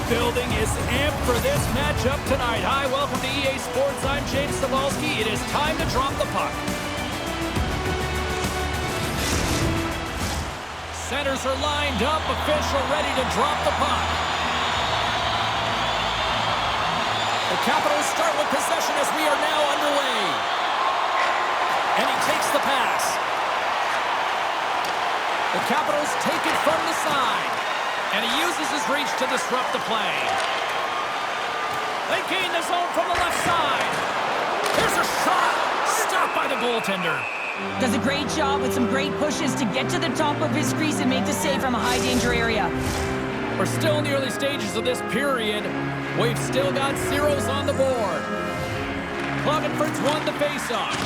building is amped for this matchup tonight. Hi, welcome to EA Sports. I'm James Cebulski. It is time to drop the puck. Centers are lined up. Official ready to drop the puck. The Capitals start with possession as we are now underway. And he takes the pass. The Capitals take it from the side. And he uses his reach to disrupt the play. They gain the zone from the left side. Here's a shot. Stopped by the goaltender. Does a great job with some great pushes to get to the top of his crease and make the save from a high-danger area. We're still in the early stages of this period. We've still got zeros on the board. Klagenfurt's won the faceoff.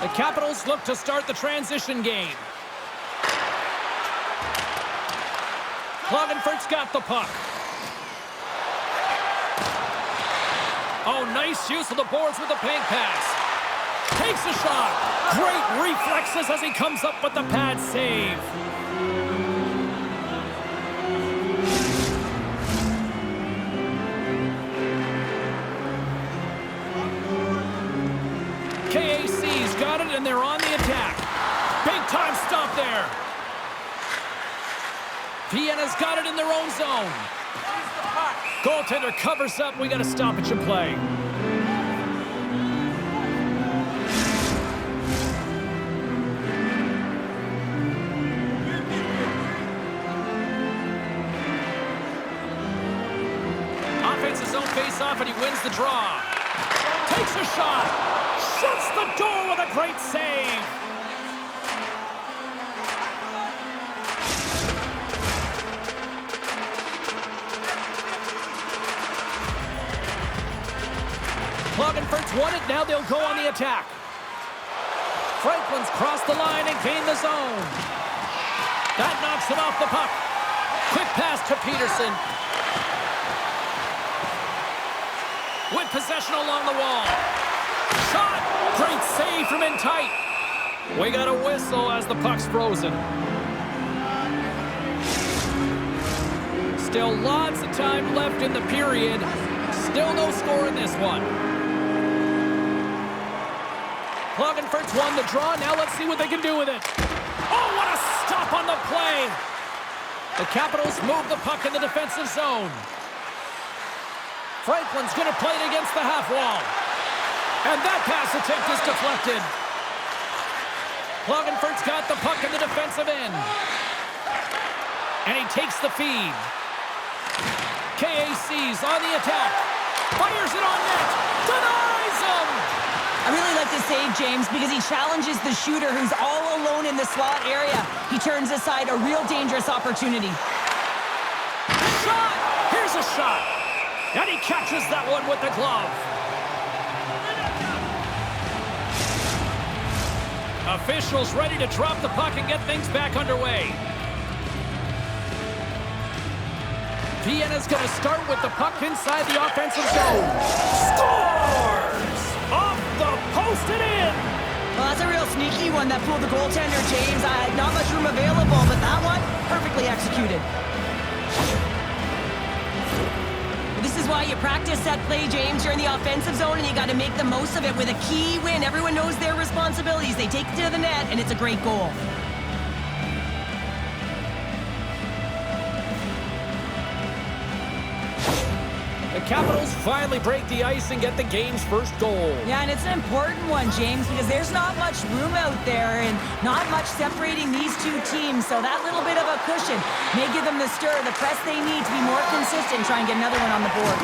The Capitals look to start the transition game. Klagenfurt's got the puck. Oh, nice use of the boards with the bank pass. Takes a shot. Great reflexes as he comes up with the pad save. KAC's got it, and they're on the attack. Big time stop there. Vienna's got it in their own zone. Goaltender covers up. We got a stoppage in play. Offensive zone face-off, and he wins the draw. Takes a shot. Shuts the door with a great save. Klagenfurt's won it. Now they'll go on the attack. Franklin's crossed the line and gained the zone. That knocks it off the puck. Quick pass to Peterson. With possession along the wall. Shot! Great save from in tight. We got a whistle as the puck's frozen. Still lots of time left in the period. Still no score in this one. Klagenfurt's won the draw. Now let's see what they can do with it. Oh, what a stop on the play. The Capitals move the puck in the defensive zone. Franklin's going to play it against the half wall. And that pass attempt is deflected. Klagenfurt's got the puck in the defensive end. And he takes the feed. KAC's on the attack. Fires it on net. Denies him. I really like the save, James, because he challenges the shooter who's all alone in the slot area. He turns aside a real dangerous opportunity. Shot! Here's a shot. And he catches that one with the glove. Officials ready to drop the puck and get things back underway. Vienna's going to start with the puck inside the offensive zone. Scores! Off the post and in! Well, that's a real sneaky one that fooled the goaltender, James. Not much room available, but that one, perfectly executed. This is why you practice that play, James. You're in the offensive zone, and you got to make the most of it with a key win. Everyone knows their responsibilities. They take it to the net, and it's a great goal. The Capitals finally break the ice and get the game's first goal. Yeah, and it's an important one, James, because there's not much room out there and not much separating these two teams. So that little bit of a cushion may give them the stir, the press they need to be more consistent, try and get another one on the board.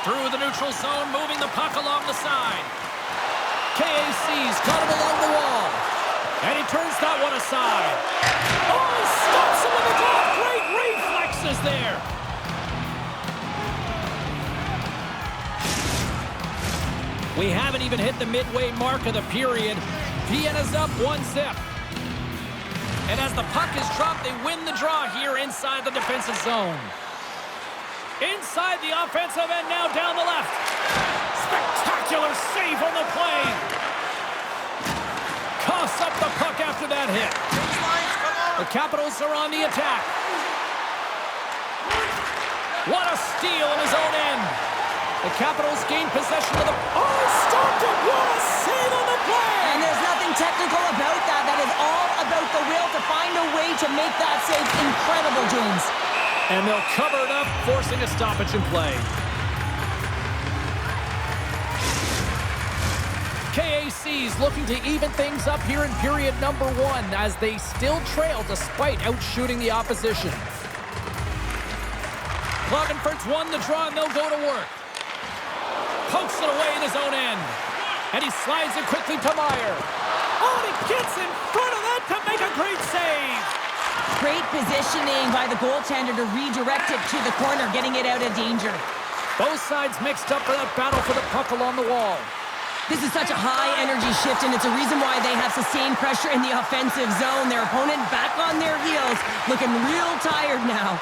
Through the neutral zone, moving the puck along the side. KAC's got him along the wall. And he turns that one aside. Oh, he stops him with the glove. Great reflexes there. We haven't even hit the midway mark of the period. Vienna's up 1-0. And as the puck is dropped, they win the draw here inside the defensive zone. Inside the offensive end, now down the left. Spectacular save on the play. Coughs up the puck after that hit. Lines, come on. The Capitals are on the attack. What a steal in his own end. The Capitals gain possession of the... Oh, stopped it! What a save on the play! And there's nothing technical about that. That is all about the will to find a way to make that save. Incredible, James. And they'll cover it up, forcing a stoppage in play. KAC's looking to even things up here in period number 1 as they still trail despite outshooting the opposition. Klagenfurt's won the draw and they'll go to work. Pokes it away in his own end. And he slides it quickly to Meyer. Oh, and he gets in front of that to make a great save. Great positioning by the goaltender to redirect it to the corner, getting it out of danger. Both sides mixed up for that battle for the puck along the wall. This is such a high-energy shift, and it's a reason why they have sustained pressure in the offensive zone. Their opponent back on their heels, looking real tired now.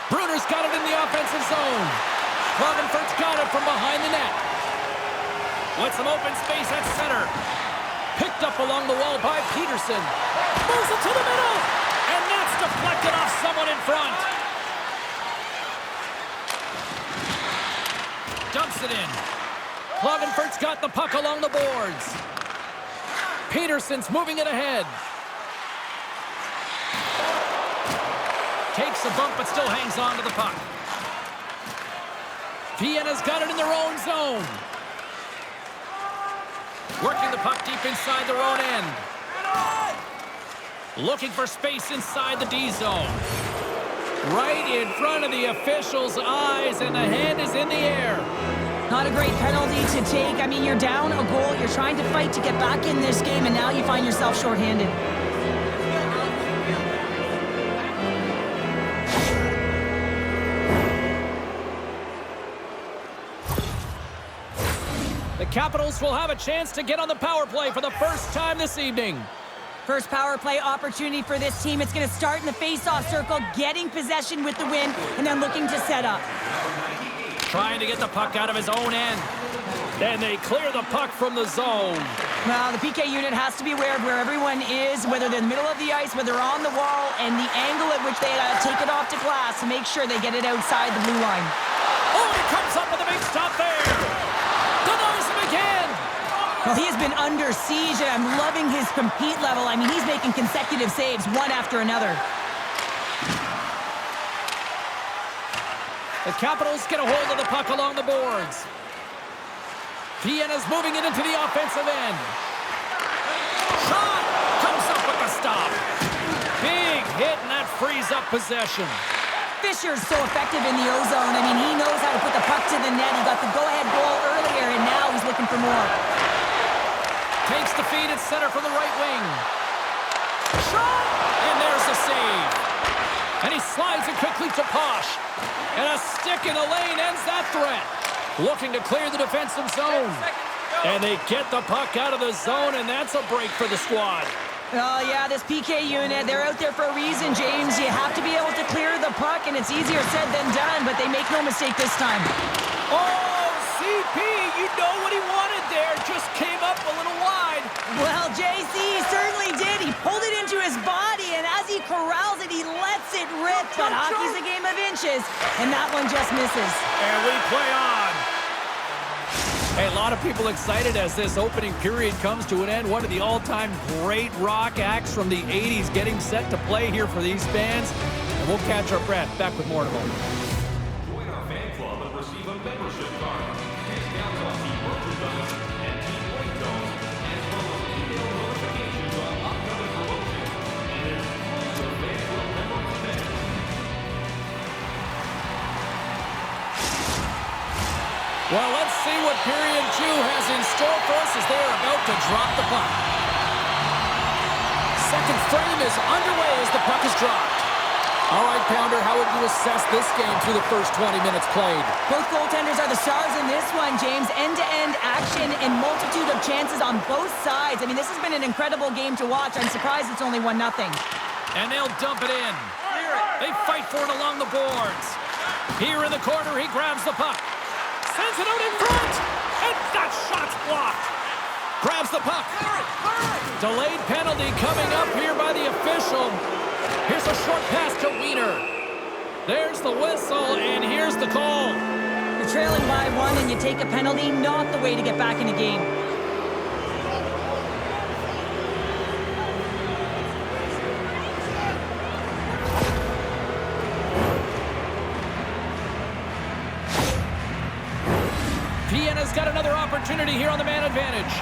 Bruner's got it in the offensive zone. Klagenfurt's got it from behind the net. With some open space at center. Picked up along the wall by Peterson. Moves it to the middle. And that's deflected off someone in front. Dumps it in. Klagenfurt's got the puck along the boards. Peterson's moving it ahead. Takes a bump but still hangs on to the puck. Vienna's got it in their own zone. Working the puck deep inside their own end. Looking for space inside the D zone. Right in front of the officials' eyes, and the hand is in the air. Not a great penalty to take. I mean, you're down a goal. You're trying to fight to get back in this game, and now you find yourself shorthanded. The Capitals will have a chance to get on the power play for the first time this evening. First power play opportunity for this team. It's going to start in the face-off circle, getting possession with the win, and then looking to set up. Trying to get the puck out of his own end. Then they clear the puck from the zone. Well, the PK unit has to be aware of where everyone is, whether they're in the middle of the ice, whether they're on the wall, and the angle at which they take it off to glass to make sure they get it outside the blue line. Oh, he comes up with a big stop there. Denies him again. Well, he has been under siege, and I'm loving his compete level. I mean, he's making consecutive saves, one after another. The Capitals get a hold of the puck along the boards. Vienna's moving it into the offensive end. Shot! Comes up with the stop. Big hit, and that frees up possession. Fischer's so effective in the O-zone. I mean, he knows how to put the puck to the net. He got the go-ahead goal earlier, and now he's looking for more. Takes the feed at center from the right wing. Shot! And there's the save. And he slides it quickly to Posh. And a stick in the lane ends that threat. Looking to clear the defensive zone. And they get the puck out of the zone, and that's a break for the squad. Oh, yeah, this PK unit, they're out there for a reason, James. You have to be able to clear the puck, and it's easier said than done, but they make no mistake this time. Oh, CP, you know what he wanted there. Just came up a little wide. Well, JC certainly did. He pulled it into his body, and as he corrals it, he lets it rip. But hockey's a game of inches, and that one just misses. And we play on. Hey, a lot of people excited as this opening period comes to an end. One of the all-time great rock acts from the 80s getting set to play here for these fans. And we'll catch our breath. Back with more in a moment. Join our fan club and receive a membership card. Discounts on team merchandise and team ringtones, as well as email notifications on upcoming promotions. And exclusive fan club member events. Well, let's see what period 2 has in store for us as they are about to drop the puck. Second frame is underway as the puck is dropped. All right, Pounder, how would you assess this game through the first 20 minutes played? Both goaltenders are the stars in this one, James. End-to-end action and multitude of chances on both sides. I mean, this has been an incredible game to watch. I'm surprised it's only 1-0. And they'll dump it in. They fight for it along the boards. Here in the corner, he grabs the puck. Sends it out in front, and that shot's blocked. Grabs the puck. Delayed penalty coming up here by the official. Here's a short pass to Wiener. There's the whistle, and here's the call. You're trailing by 1 and you take a penalty, not the way to get back in a game. Vienna's got another opportunity here on the man advantage.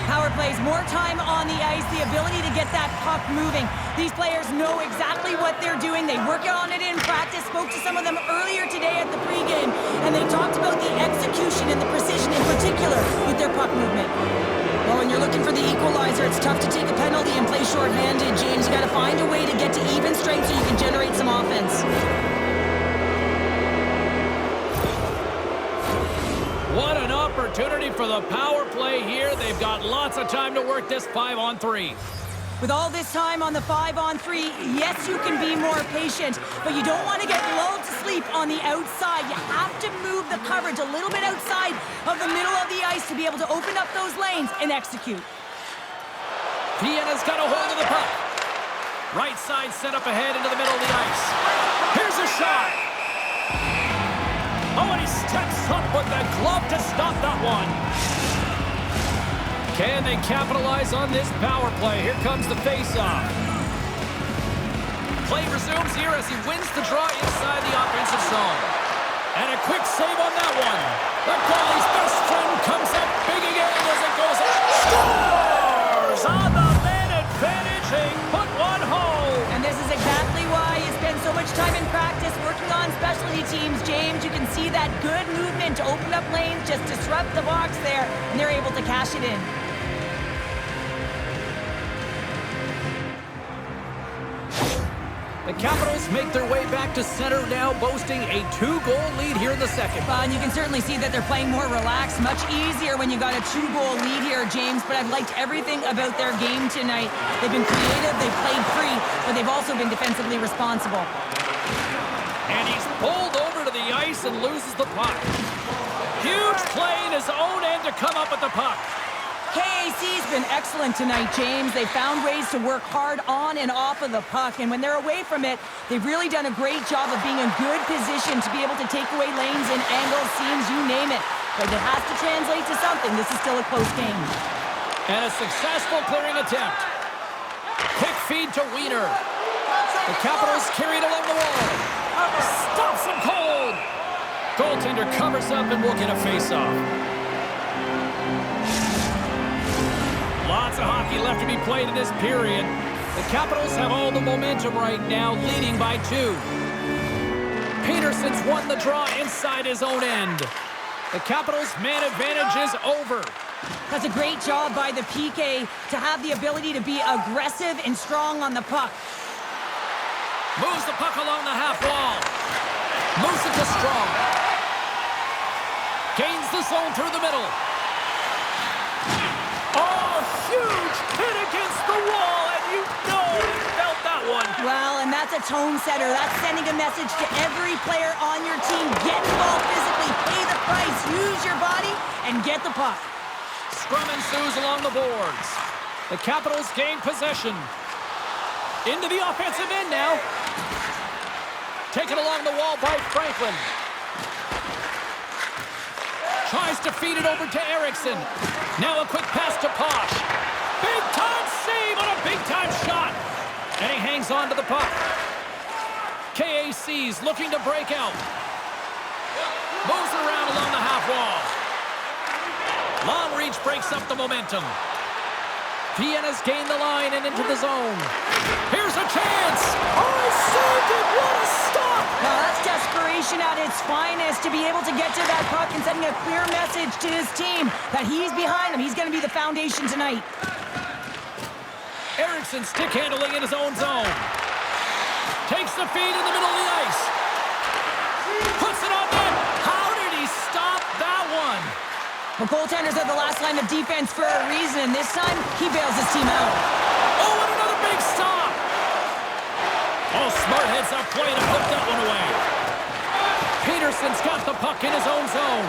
Power plays, more time on the ice, the ability to get that puck moving. These players know exactly what they're doing. They work on it in practice. Spoke to some of them earlier today at the pregame, and they talked about the execution and the precision in particular with their puck movement. Well, when you're looking for the equalizer, it's tough to take a penalty and play shorthanded, James. You got to find a way to get to even strength so you can generate some offense. What an opportunity for the power play here. They've got lots of time to work this 5-on-3. With all this time on the 5-on-3, yes, you can be more patient, but you don't want to get lulled to sleep on the outside. You have to move the coverage a little bit outside of the middle of the ice to be able to open up those lanes and execute. Vienna's got a hold of the puck. Right side set up ahead into the middle of the ice. Here's a shot. Oh, and he steps up with the glove to stop that one. Can they capitalize on this power play? Here comes the face-off. Play resumes here as he wins the draw inside the offensive zone. And a quick save on that one. The goalie's best friend comes up big again as it goes up. Scores on the man advantage. They put one home. And this is exactly why you spend so much time in practice working on specialty teams, James. You can see that good movement to open up lanes, just disrupt the box there, and they're able to cash it in. The Capitals make their way back to center now, boasting a 2-goal lead here in the second. And you can certainly see that they're playing more relaxed, much easier when you got a 2-goal lead here, James. But I've liked everything about their game tonight. They've been creative, they've played free, but they've also been defensively responsible. And he's pulled over to the ice and loses the puck. Huge play in his own end to come up with the puck. KAC's been excellent tonight, James. They found ways to work hard on and off of the puck, and when they're away from it, they've really done a great job of being in good position to be able to take away lanes and angles, seams, you name it. But it has to translate to something. This is still a close game. And a successful clearing attempt. Quick feed to Wiener. The Capitals carried along the wall. Stops him cold. Goaltender covers up and will get a face-off. Lots of hockey left to be played in this period. The Capitals have all the momentum right now, leading by 2. Peterson's won the draw inside his own end. The Capitals' man advantage is over. That's a great job by the PK to have the ability to be aggressive and strong on the puck. Moves the puck along the half wall. Moves it to Strong. Gains the zone through the middle. Oh, huge hit against the wall, and you know he felt that one. Well, and that's a tone setter. That's sending a message to every player on your team. Get involved physically, pay the price, use your body, and get the puck. Scrum ensues along the boards. The Capitals gain possession. Into the offensive end now. Taken along the wall by Franklin. Tries to feed it over to Eriksson. Now a quick pass to Posh. Big-time save on a big-time shot. And he hangs on to the puck. KAC's looking to break out. Moves around along the half wall. Long reach breaks up the momentum. Vienna's gained the line and into the zone. Here's a chance. Oh, saved it. What a stop. Well, that's desperation at its finest to be able to get to that puck and sending a clear message to his team that he's behind him. He's going to be the foundation tonight. Eriksson stick handling in his own zone. Takes the feed in the middle of the ice. Puts it on net. How did he stop that one? The goaltenders are the last line of defense for a reason. This time, he bails his team out. Oh, and another big stop. Oh, smart heads up play to put that one away. Peterson's got the puck in his own zone.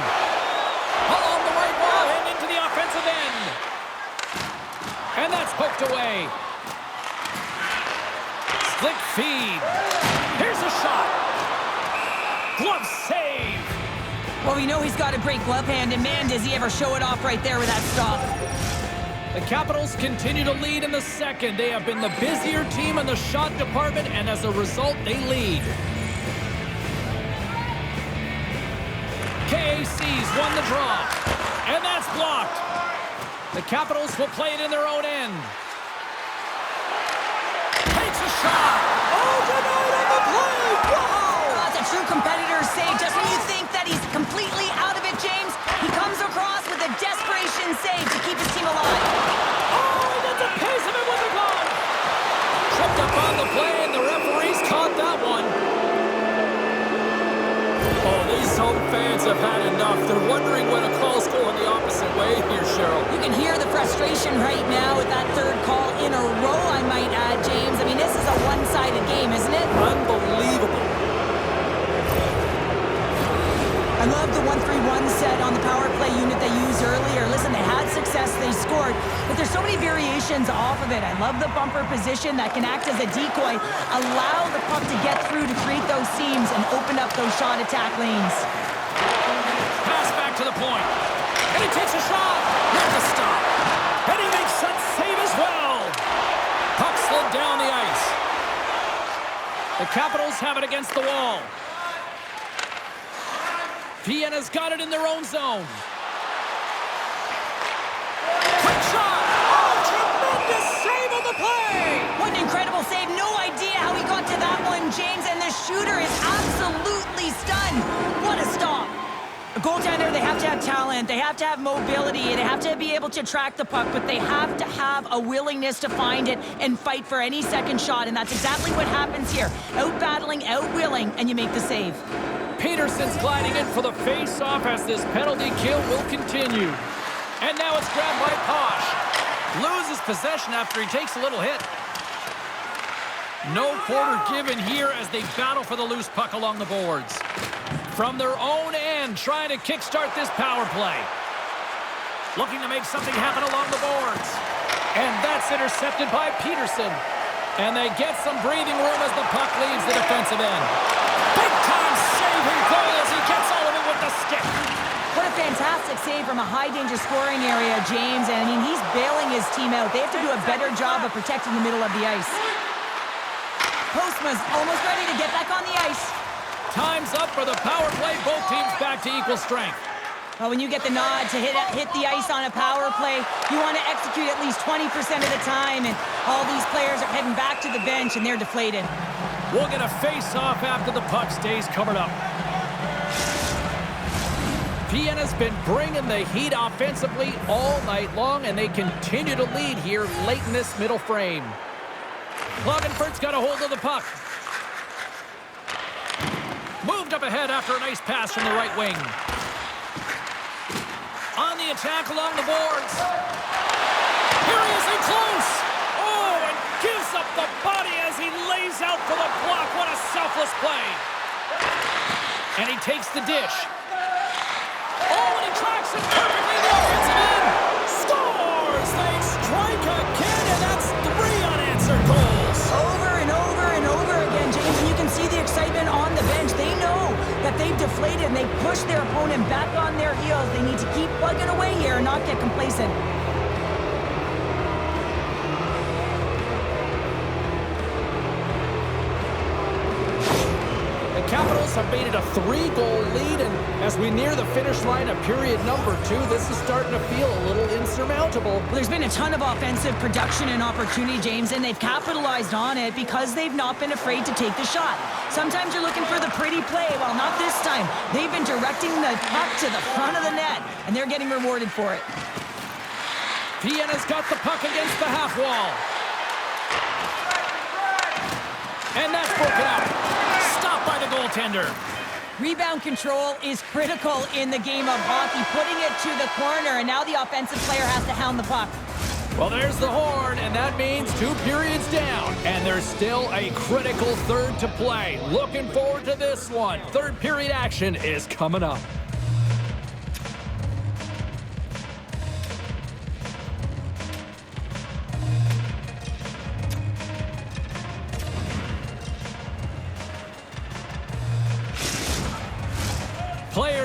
Along the right wall and into the offensive end. And that's poked away. Slick feed. Here's a shot. Glove save. Well, we know he's got a great glove hand, and man, does he ever show it off right there with that stop. The Capitals continue to lead in the second. They have been the busier team in the shot department, and as a result, they lead. KAC's won the draw, and that's blocked. The Capitals will play it in their own end. Takes a shot. Oh, denied on the play. Wow! That's a true competitor's save. Just when you think that he's completely out of it, James, he comes across with a desperation save to keep his team alive. Oh, that's a piece of it with the glove. Tripped up on the play, and the referees caught that one. Oh, these home fans have had enough. They're wondering when a call's going the opposite way here, Cheryl. You can hear the frustration right now with that third call in a row, I might add, James. I mean, this is a one-sided game, isn't it? Unbelievable. I love the 1-3-1 set on the power play unit they used earlier. Listen, they had success, they scored, but there's so many variations off of it. I love the bumper position that can act as a decoy, allow the puck to get through to create those seams and open up those shot attack lanes. Pass back to the point. And he takes a shot. Not the stop. And he makes that save as well. Puck slid down the ice. The Capitals have it against the wall. Vienna's got it in their own zone. Quick shot! Oh, tremendous save on the play! What an incredible save. No idea how he got to that one, James, and the shooter is absolutely stunned. What a stop. A goaltender, they have to have talent, they have to have mobility, they have to be able to track the puck, but they have to have a willingness to find it and fight for any second shot, and that's exactly what happens here. Out-battling, out-willing, and you make the save. Peterson's gliding in for the face-off as this penalty kill will continue. And now it's grabbed by Posh. Loses possession after he takes a little hit. No quarter given here as they battle for the loose puck along the boards. From their own end, trying to kickstart this power play. Looking to make something happen along the boards. And that's intercepted by Peterson. And they get some breathing room as the puck leaves the defensive end. Big-time saving goal as he gets all of it with the stick. What a fantastic save from a high-danger scoring area, James. And I mean, he's bailing his team out. They have to do a better job of protecting the middle of the ice. Postma's almost ready to get back on the ice. Time's up for the power play. Both teams back to equal strength. Well, when you get the nod to hit the ice on a power play, you want to execute at least 20% of the time, and all these players are heading back to the bench, and they're deflated. We'll get a face-off after the puck stays covered up. Vienna's been bringing the heat offensively all night long, and they continue to lead here late in this middle frame. Klagenfurt's got a hold of the puck. Moved up ahead after a nice pass from the right wing. On the attack along the boards. Here he is in close. Oh, and gives up the body as he lays out for the block. What a selfless play. And he takes the dish. Oh, and he tracks it perfectly in the offensive end. Scores! They strike again, and that's 3 unanswered goals. Over and over and over again, James, and you can see the excitement on the bench. They know that they've deflated and they push their opponent back on their heels. They need to keep plugging away here and not get complacent. The Capitals have made it a 3-goal lead, and as we near the finish line of period number 2, this is starting to feel a little insurmountable. Well, there's been a ton of offensive production and opportunity, James, and they've capitalized on it because they've not been afraid to take the shot. Sometimes you're looking for the pretty play. Well, not this time. They've been directing the puck to the front of the net, and they're getting rewarded for it. Vienna's got the puck against the half wall. And that's broken out. Stopped by the goaltender. Rebound control is critical in the game of hockey, putting it to the corner, and now the offensive player has to hound the puck. Well, there's the horn, and that means 2 periods down, and there's still a critical third to play. Looking forward to this one. Third period action is coming up.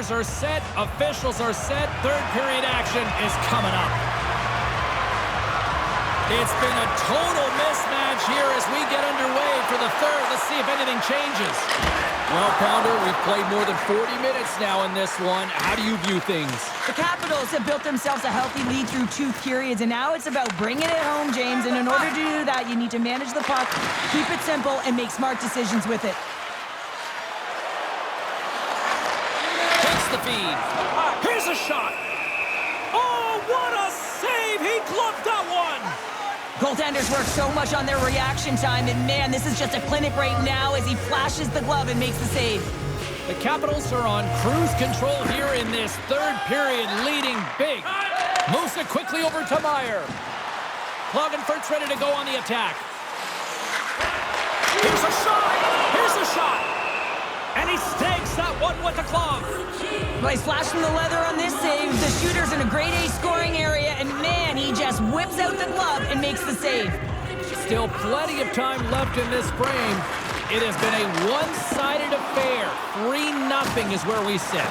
Players are set, officials are set, third period action is coming up. It's been a total mismatch here as we get underway for the third. Let's see if anything changes. Well, Pounder, we've played more than 40 minutes now in this one. How do you view things? The Capitals have built themselves a healthy lead through 2 periods, and now it's about bringing it home, James. And in order to do that, you need to manage the puck, keep it simple, and make smart decisions with it. Takes the feed. Here's a shot. Oh, what a save! He gloved that one! Goaltenders work so much on their reaction time, and man, this is just a clinic right now as he flashes the glove and makes the save. The Capitals are on cruise control here in this third period, leading big. Moves it quickly over to Meyer. Klagenfurt's ready to go on the attack. Here's a shot! Here's a shot! And he stakes that one with the glove. Well, he's flashing the leather on this save. The shooter's in a grade A scoring area, and man, he just whips out the glove and makes the save. Still plenty of time left in this frame. It has been a one-sided affair. 3-0 is where we sit.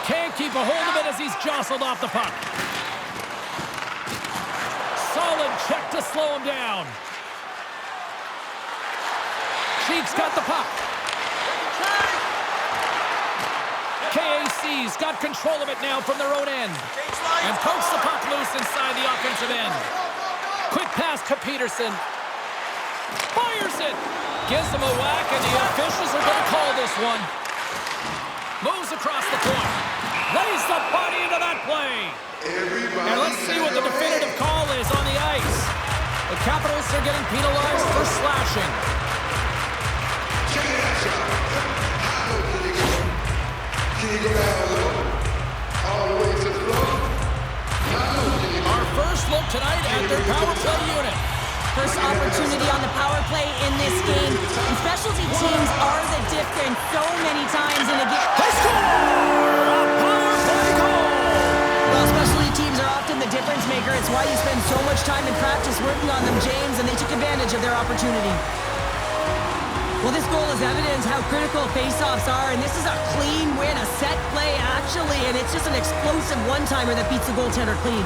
Can't keep a hold of it as he's jostled off the puck. Solid check to slow him down. Cheek's got the puck. KAC's got control of it now from their own end. And pokes the puck loose inside the offensive end. Quick pass to Peterson. Fires it. Gives him a whack, and the officials are going to call this one. Moves across the point. Lays the body into that play. And let's see what the definitive call is on the ice. The Capitals are getting penalized for slashing. Our first look tonight at their power play unit. First opportunity on the power play in this game. And specialty teams are the difference so many times in a game. They score! A power play goal! Well, specialty teams are often the difference maker. It's why you spend so much time in practice working on them, James, and they took advantage of their opportunity. Well, this goal is evidence how critical faceoffs are, and this is a clean win, a set play, actually, and it's just an explosive one-timer that beats the goaltender clean.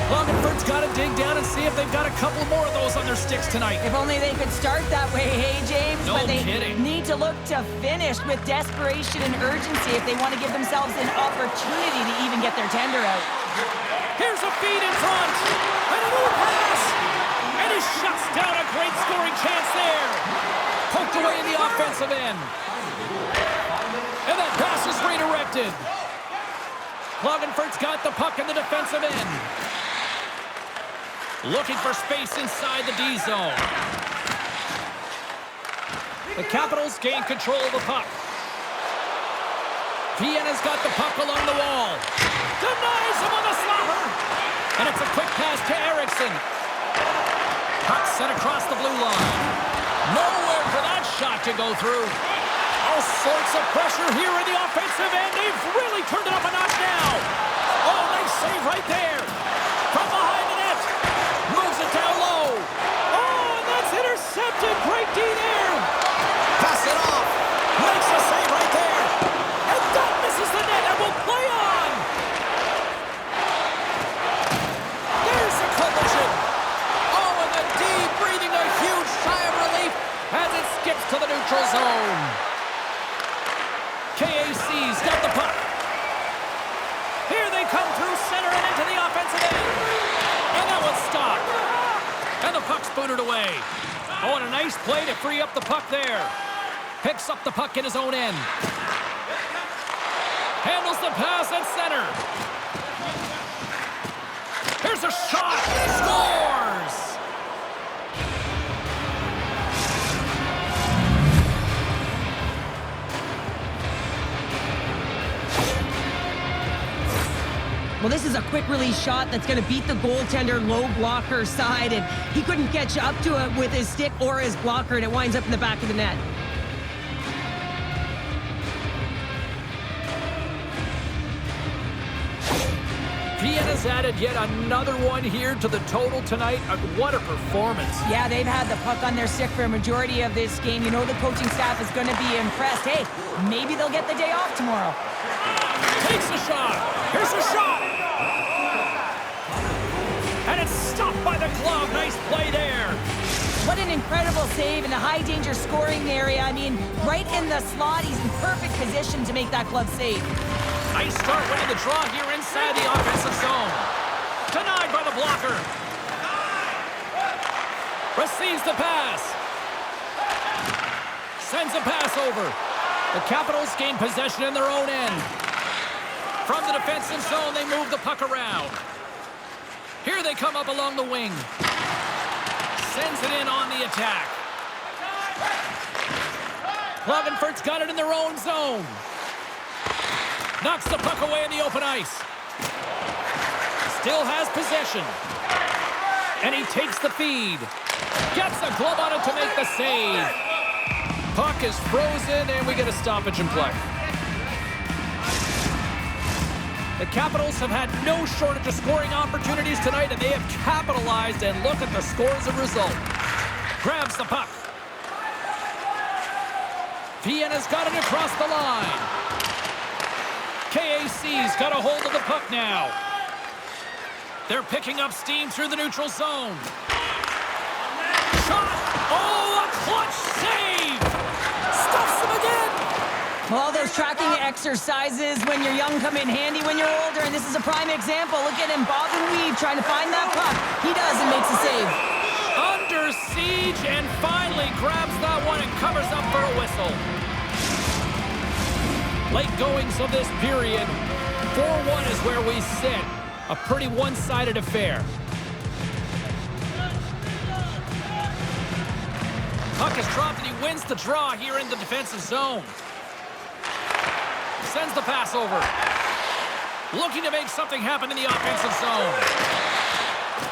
Klagenfurt's got to dig down and see if they've got a couple more of those on their sticks tonight. If only they could start that way, hey, James? No but they kidding. need to look to finish with desperation and urgency if they want to give themselves an opportunity to even get their tender out. Here's a feed in front, and a new pass! And he shuts down a great scoring chance there. Poked away in the offensive end. And that pass is redirected. Klagenfurt's got the puck in the defensive end. Looking for space inside the D zone. The Capitals gain control of the puck. Vienna's got the puck along the wall. Denies him on the slapper. And it's a quick pass to Eriksson. Puck sent across the blue line. Nowhere for that shot to go through. All sorts of pressure here in the offensive end. They've really turned it up a notch now. Oh, nice save right there. From behind the net. Moves it down low. Oh, and that's intercepted. Great D there. Pass it off. Makes a save right there. And that misses the net and will play on. There's the collision. Oh, and the D breathing a huge sigh of relief as it skips to the neutral zone. KAC's got the puck. Here they come through center and into the offensive end. And that one's stopped. And the puck's booted away. Oh, and a nice play to free up the puck there. Picks up the puck in his own end. Handles the pass at center. Here's a shot. Scores! Well, this is a quick release shot that's going to beat the goaltender low blocker side, and he couldn't catch up to it with his stick or his blocker, and it winds up in the back of the net. Vienna's added yet another one here to the total tonight. What a performance. Yeah, they've had the puck on their stick for a majority of this game. You know the coaching staff is going to be impressed. Hey, maybe they'll get the day off tomorrow. Takes a shot. Here's a shot. And it's stopped by the glove. Nice play there. What an incredible save in the high-danger scoring area. I mean, right in the slot. He's in perfect position to make that glove save. Nice start winning the draw here inside the offensive zone. Denied by the blocker. Receives the pass. Sends a pass over. The Capitals gain possession in their own end. From the defensive zone, they move the puck around. Here they come up along the wing. Sends it in on the attack. Klagenfurt's got it in their own zone. Knocks the puck away in the open ice. Still has possession. And he takes the feed. Gets a glove on it to make the save. Puck is frozen, and we get a stoppage in play. The Capitals have had no shortage of scoring opportunities tonight, and they have capitalized, and look at the score as a result. Grabs the puck. Vienna's got it across the line. KAC's got a hold of the puck now. They're picking up steam through the neutral zone. Shot! Oh, a clutch save! Stuffs him again! All those tracking exercises when you're young come in handy when you're older, and this is a prime example. Look at him bob and weave trying to find that puck. He does and makes a save. Under siege and finally grabs that one and covers up for a whistle. Late goings of this period. 4-1 is where we sit. A pretty one-sided affair. Puck is dropped and he wins the draw here in the defensive zone. Sends the pass over. Looking to make something happen in the offensive zone.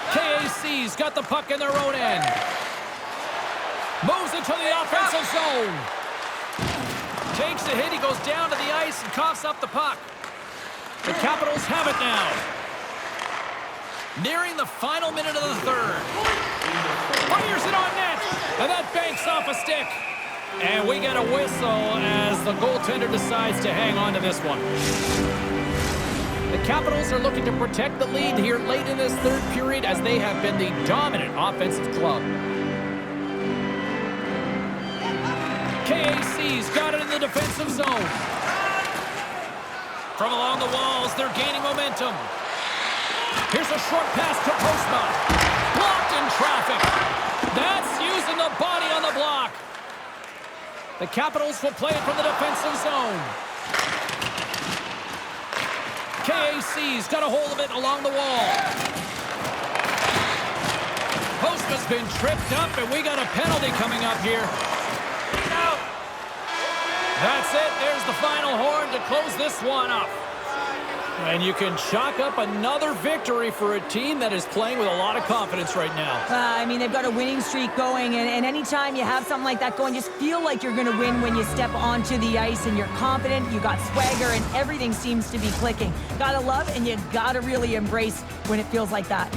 KAC's got the puck in their own end. Moves into the offensive zone. Takes a hit. He goes down to the ice and coughs up the puck. The Capitals have it now. Nearing the final minute of the third. Fires it on net. And that banks off a stick. And we get a whistle as the goaltender decides to hang on to this one. The Capitals are looking to protect the lead here late in this third period as they have been the dominant offensive club. KAC's got it in the defensive zone. From along the walls, they're gaining momentum. Here's a short pass to Postma. Blocked in traffic. That's using the body on the block. The Capitals will play it from the defensive zone. KAC's got a hold of it along the wall. Postma's been tripped up, and we got a penalty coming up here. That's it. There's the final horn to close this one up. And you can chalk up another victory for a team that is playing with a lot of confidence right now. I mean, they've got a winning streak going, and anytime you have something like that going, just feel like you're going to win when you step onto the ice and you're confident, you got swagger, and everything seems to be clicking. Gotta love, and you gotta really embrace when it feels like that.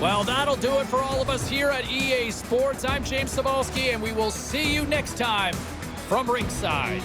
Well, that'll do it for all of us here at EA Sports. I'm James Cybulski, and we will see you next time from ringside.